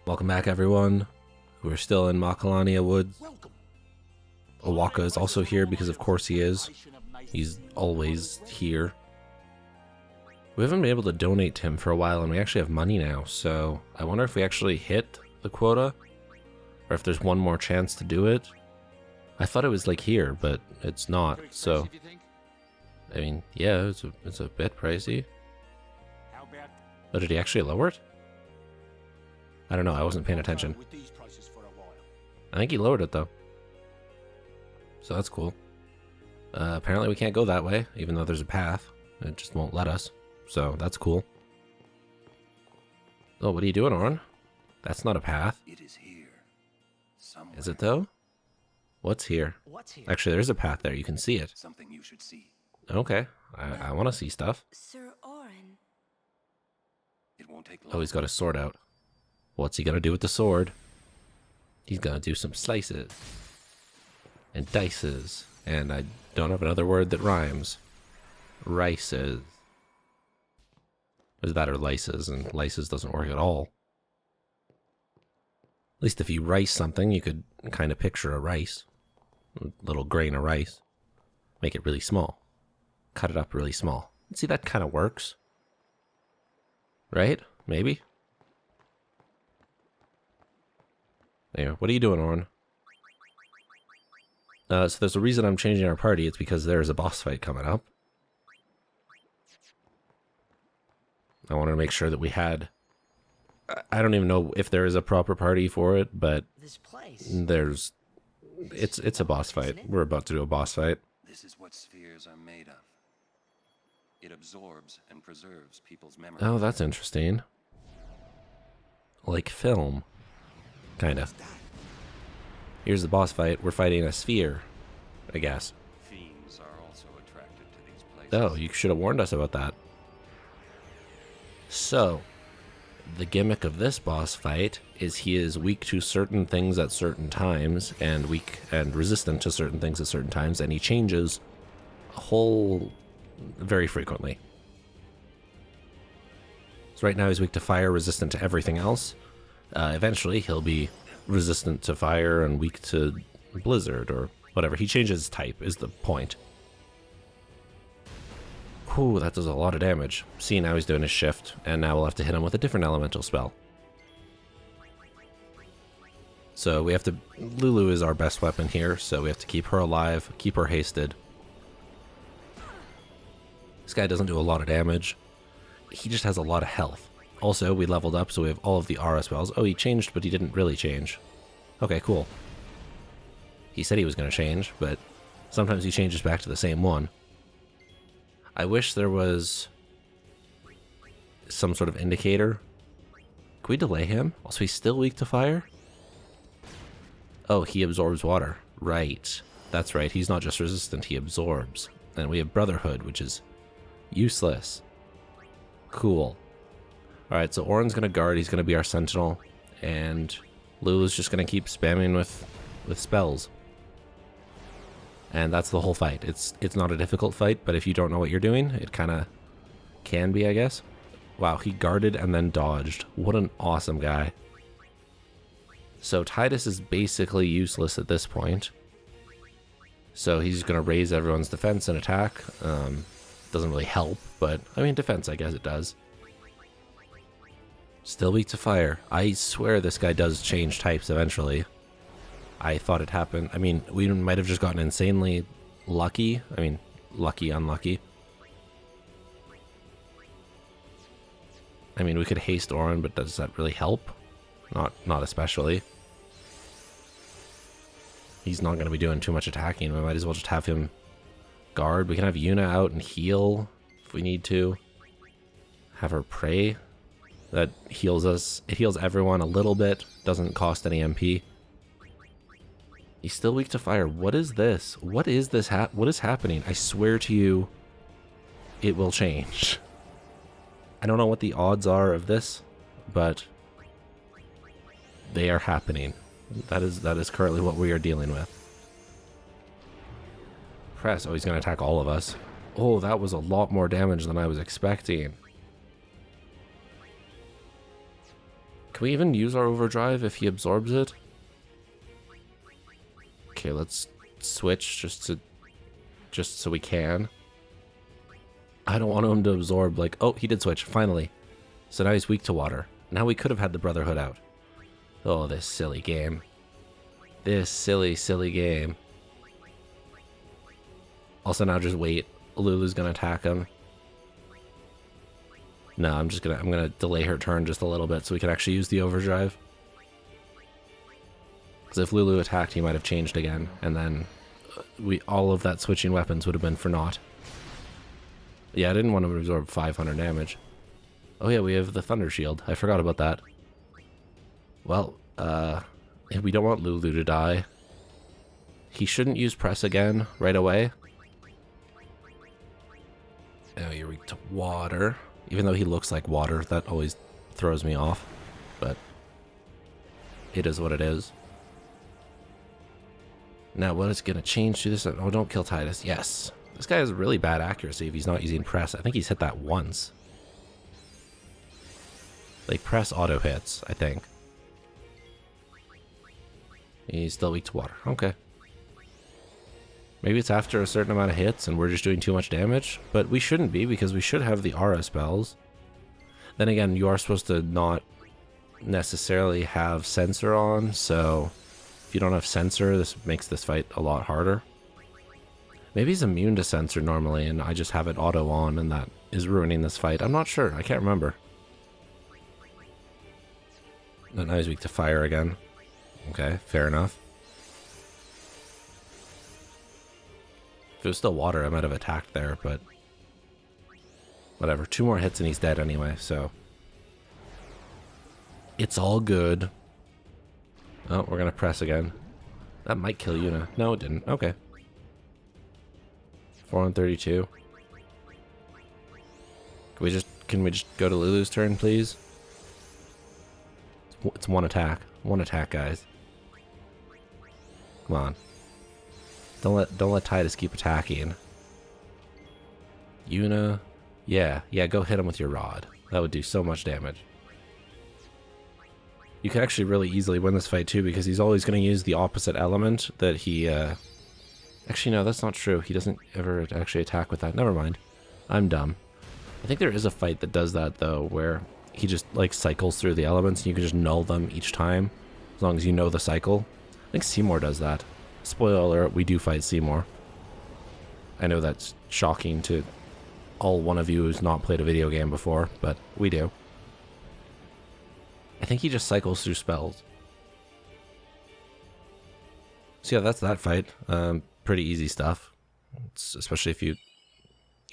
Welcome back, everyone. We're still in Makalania Woods. Owaka is also here because of course he is. He's always here. We haven't been able to donate to him for a while, and we actually have money now, so I wonder if we actually hit the quota, or if there's one more chance to do it. I thought it was like here, but it's not, so... I mean, yeah, it's a bit pricey. Oh, did he actually lower it? I don't know, I wasn't paying attention. I think he lowered it though. So that's cool. Apparently we can't go that way, even though there's a path. It just won't let us. So that's cool. Oh, what are you doing, Orin? That's not a path. It is here. Somewhere. Is it though? What's here? Actually, there's a path there. You can see it. Something you should see. Okay. I want to see stuff. Sir Orin. It won't take long. Oh, he's got his sword out. What's he gonna do with the sword? He's gonna do some slices. And dices. And I don't have another word that rhymes. Rices. Is that or lices? And lices doesn't work at all. At least if you rice something, you could kind of picture a rice. A little grain of rice. Make it really small. Cut it up really small. See, that kind of works. Right? Maybe? Anyway, what are you doing, Orin? So there's a reason I'm changing our party. It's because there's a boss fight coming up. I wanted to make sure that we had... I don't even know if there is a proper party for it, but there's... It's a boss fight. We're about to do a boss fight. This is what spheres are made of. It absorbs and preserves people's memories. Oh, that's interesting. Like film. Kind of. Here's the boss fight. We're fighting a sphere, I guess. Fiends are also attracted to these places. Oh, you should have warned us about that. So, the gimmick of this boss fight is he is weak to certain things at certain times, and weak and resistant to certain things at certain times, and he changes a whole very frequently. So right now he's weak to fire, resistant to everything else. Eventually he'll be resistant to fire and weak to blizzard or whatever. He changes type is the point. Whew, that does a lot of damage. See, now he's doing his shift, and now we'll have to hit him with a different elemental spell. So we have to... Lulu is our best weapon here, so we have to keep her alive, keep her hasted. This guy doesn't do a lot of damage. He just has a lot of health. Also, we leveled up, so we have all of the aura spells. Oh, he changed, but he didn't really change. Okay, cool. He said he was going to change, but sometimes he changes back to the same one. I wish there was some sort of indicator. Can we delay him? Also, he's still weak to fire? Oh, he absorbs water. Right. That's right. He's not just resistant, he absorbs. And we have Brotherhood, which is useless. Cool. Alright, so Orin's going to guard. He's going to be our sentinel. And Lulu's just going to keep spamming with spells. And that's the whole fight. It's not a difficult fight, but if you don't know what you're doing, it kind of can be, I guess. Wow, he guarded and then dodged. What an awesome guy. So Tidus is basically useless at this point. So he's going to raise everyone's defense and attack. Doesn't really help, but I mean defense, I guess it does. Still weak to fire. I swear this guy does change types eventually. I thought it happened. I mean, we might have just gotten insanely lucky. I mean, lucky, unlucky. I mean, we could haste Orin, but does that really help? Not especially. He's not going to be doing too much attacking. We might as well just have him guard. We can have Yuna out and heal if we need to. Have her pray. That heals us. It heals everyone a little bit. Doesn't cost any MP. He's still weak to fire. What is this? What is this? What is happening? I swear to you, it will change. I don't know what the odds are of this, but they are happening. That is currently what we are dealing with. Press. Oh, he's going to attack all of us. Oh, that was a lot more damage than I was expecting. Can we even use our overdrive if he absorbs it? Okay, let's switch just so we can. I don't want him to absorb, like, oh, he did switch, finally. So now he's weak to water. Now we could have had the Brotherhood out. Oh, this silly game. This silly game. Also now just wait. Lulu's gonna attack him. No, I'm gonna delay her turn just a little bit so we can actually use the overdrive. Because if Lulu attacked, he might have changed again, and then all of that switching weapons would have been for naught. Yeah, I didn't want to absorb 500 damage. Oh yeah, we have the Thunder Shield. I forgot about that. Well, we don't want Lulu to die. He shouldn't use press again right away. Oh, you're weak to water. Even though he looks like water, that always throws me off. But it is what it is. Now, what is going to change to this? Oh, don't kill Titus. Yes. This guy has really bad accuracy if he's not using press. I think he's hit that once. Like, press auto hits, I think. He's still weak to water. Okay. Maybe it's after a certain amount of hits and we're just doing too much damage. But we shouldn't be, because we should have the aura spells. Then again, you are supposed to not necessarily have sensor on, so if you don't have sensor, this makes this fight a lot harder. Maybe he's immune to sensor normally, and I just have it auto on, and that is ruining this fight. I'm not sure. I can't remember. And now he's weak to fire again. Okay, fair enough. If it was still water, I might have attacked there, but whatever. 2 more hits and he's dead anyway, so it's all good. Oh, we're gonna press again. That might kill Yuna. No, it didn't. Okay. 432. Can we just go to Lulu's turn, please? It's one attack. One attack, guys. Come on. Don't let Titus keep attacking. Yuna. Yeah, go hit him with your rod. That would do so much damage. You could actually really easily win this fight too, because he's always going to use the opposite element that he actually, no, that's not true. He doesn't ever actually attack with that. Never mind. I'm dumb. I think there is a fight that does that, though, where he just, like, cycles through the elements and you can just null them each time, as long as you know the cycle. I think Seymour does that. Spoiler alert, we do fight Seymour. I know that's shocking to all one of you who's not played a video game before, but we do. I think he just cycles through spells. So yeah, that's that fight. Pretty easy stuff. Especially if you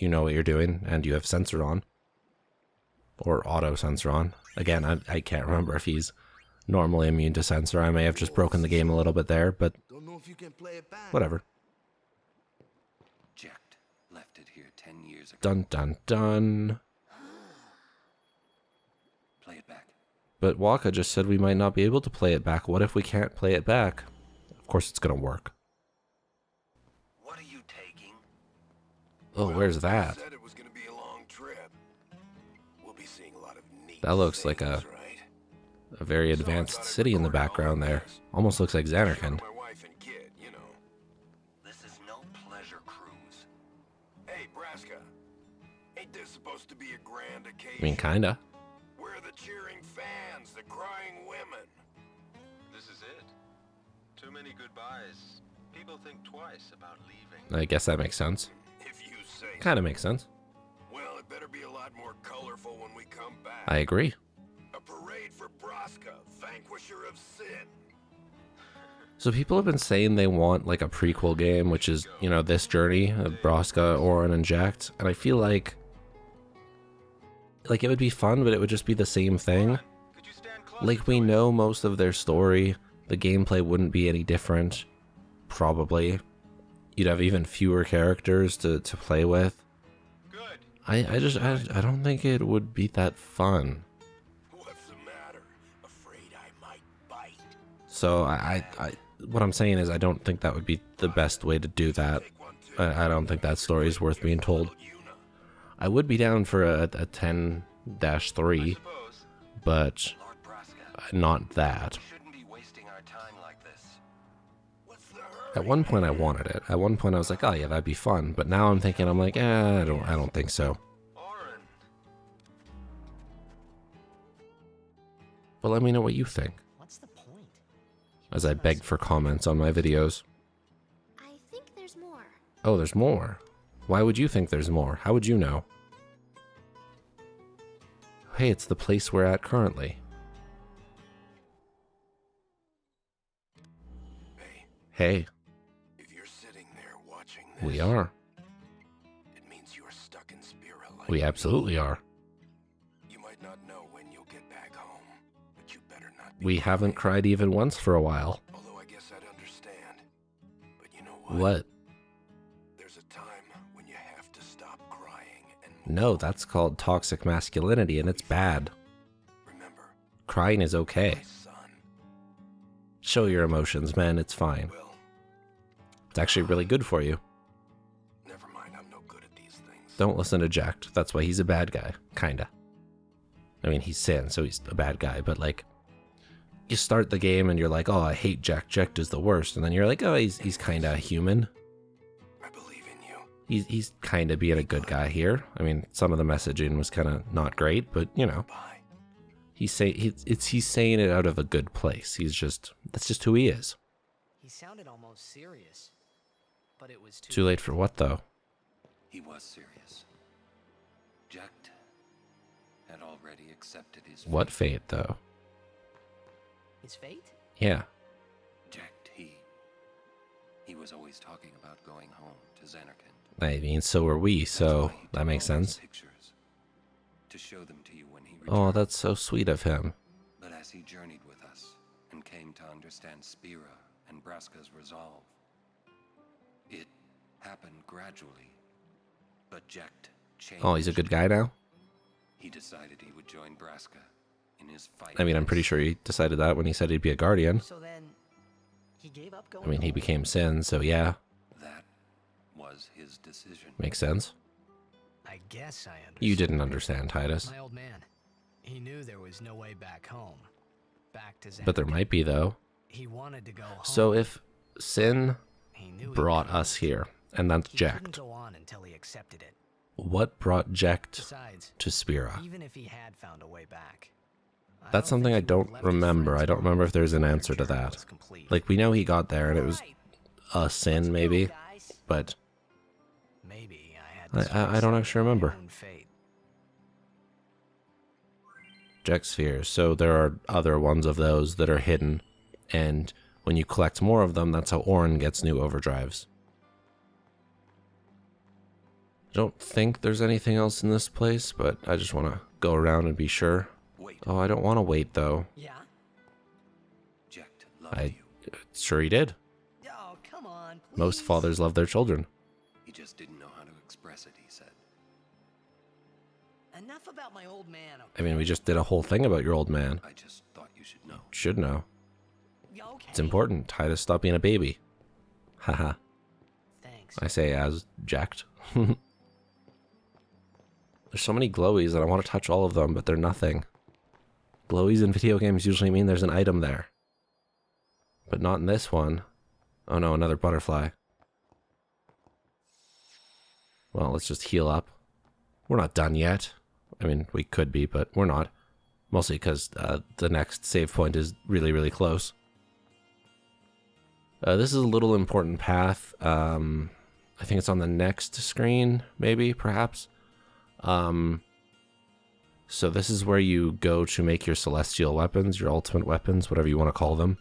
know what you're doing and you have sensor on. Or auto sensor on. Again, I can't remember if he's normally immune to sensor. I may have just broken the game a little bit there, but whatever. Jacked left it here 10 years ago. Dun dun dun. Play it back. But Waka just said we might not be able to play it back. What if we can't play it back? Of course it's gonna work. What are you taking? Oh, where's that? Said it was gonna be a long trip. We'll be seeing a lot of neat That looks like a very advanced city in the background there. Almost looks like Xanarkand. My wife and kid, you know. This is no pleasure cruise. Hey, Braska. Ain't this supposed to be a grand occasion? I mean, kinda. We're the cheering fans, the crying women. This is it. Too many goodbyes. People think twice about leaving. I guess that makes sense. If you say so. Kinda makes sense. Well, it better be a lot more colorful when we come back. I agree. A parade for Braska, vanquisher of sin. So people have been saying they want like a prequel game, which is, you know, this journey of Braska, Orin, and Jacked. And I feel like it would be fun, but it would just be the same thing. Could you stand close Like, we know most of their story. The gameplay wouldn't be any different. Probably. You'd have even fewer characters to play with. Good. I don't think it would be that fun. What's the matter? Afraid I might bite. So what I'm saying is I don't think that would be the best way to do that. I don't think that story is worth being told. I would be down for a 10-3, Suppose. but Lord Braska. not that. We shouldn't be wasting our time like this. What's the hurry? At one point I wanted it. At one point I was like, oh yeah, that'd be fun. But now I'm thinking, I'm like, I don't think so. Orin. But let me know what you think, What's the point? as I beg for comments on my videos. I think there's more. Oh, there's more. Why would you think there's more? How would you know? Hey, it's the place we're at currently. Hey, If you're sitting there watching this, we are. it means you're stuck in Sphere like We absolutely are. You might not know when you'll get back home, but you better not be We haven't cried even once for a while. Although I guess I'd understand. But you know what? What? There's a time when you have to stop crying and move No, on. that's called toxic masculinity, and it's bad. Remember, Crying is okay. my son. Show your emotions, man, it's fine. Well, It's actually really good for you. never mind. I'm no good at these things. Don't listen to Jacked. That's why he's a bad guy. Kinda. I mean, he's Sin, so he's a bad guy, but like, you start the game and you're like, oh, I hate Jack. Jack is the worst. And then you're like, oh, he's kinda human. I believe in you. He's kinda being a good guy here. I mean, some of the messaging was kinda not great, but you know, Bye. he's saying it out of a good place. That's just who he is. He sounded almost serious. But it was Too late for what though? He was serious. Jack had already accepted his What fate. fate though? His fate? Yeah. Jack, he was always talking about going home to Xanarkand. I mean, so are we, That's so why he that took makes all those sense. Pictures to show them to you when he Oh, returned. that's so sweet of him. But as he journeyed with us and came to understand Spira and Braska's resolve, it happened gradually. But Jack changed. Oh, he's a good guy now? He decided he would join Braska in his fight. I mean, I'm pretty sure he decided that when he said he'd be a guardian. So then, he gave up going I mean, he home? became Sin, so yeah, That was his decision. makes sense. I guess I understand. You didn't understand, Titus. My old man. He knew there was no way back home. Back to Xanarkand. But there might be, though. He wanted to go home. So if Sin He knew he brought couldn't. us here, and that's He couldn't Jacked, go on until he accepted it. what brought Jacked Besides, to Spira? even if he had found a way back, I That's don't something think I he would've don't left his remember. friends I don't behind remember if there's an when their answer to journey that. was complete. Like, we know he got there, and it was Right. a Sin, maybe, Guys. but Maybe I had I- to I don't face actually my remember. own fate. Jack spheres. So there are other ones of those that are hidden, and when you collect more of them, that's how Orin gets new overdrives. I don't think there's anything else in this place, but I just want to go around and be sure. Wait, Oh, I don't want to wait, though. Yeah? Jack loved I you. sure he did. Oh, come on. Most please. fathers love their children. He just didn't know how to express it, he said. Enough about my old man. I mean, we just did a whole thing about your old man. I just thought you should know. Should know. Okay. It's important. Titus, stop being a baby. Haha. Thanks. I say as Jacked. There's so many glowies, and I want to touch all of them, but they're nothing. Glowies in video games usually mean there's an item there. But not in this one. Oh no, another butterfly. Well, let's just heal up. We're not done yet. I mean, we could be, but we're not. Mostly because the next save point is really, really close. This is a little important path. I think it's on the next screen, maybe, perhaps. So this is where you go to make your celestial weapons, your ultimate weapons, whatever you want to call them.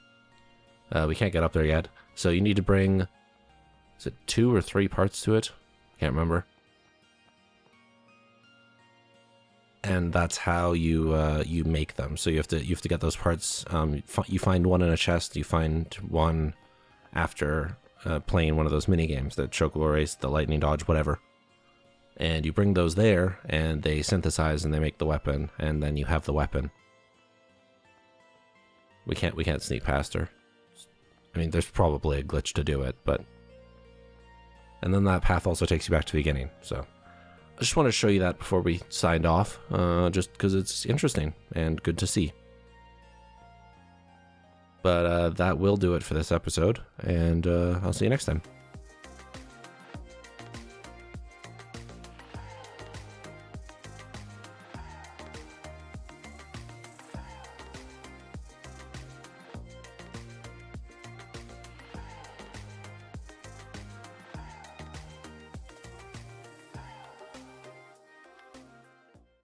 We can't get up there yet. So you need to bring, is it 2 or 3 parts to it? Can't remember. And that's how you you make them. So you have to get those parts. You find one in a chest. You find one after playing one of those mini games, the Chocobo Race, the Lightning Dodge, whatever. And you bring those there, and they synthesize and they make the weapon, and then you have the weapon. We can't sneak past her. I mean, there's probably a glitch to do it, but. And then that path also takes you back to the beginning. So I just wanted to show you that before we signed off, just because it's interesting and good to see. But that will do it for this episode, and I'll see you next time.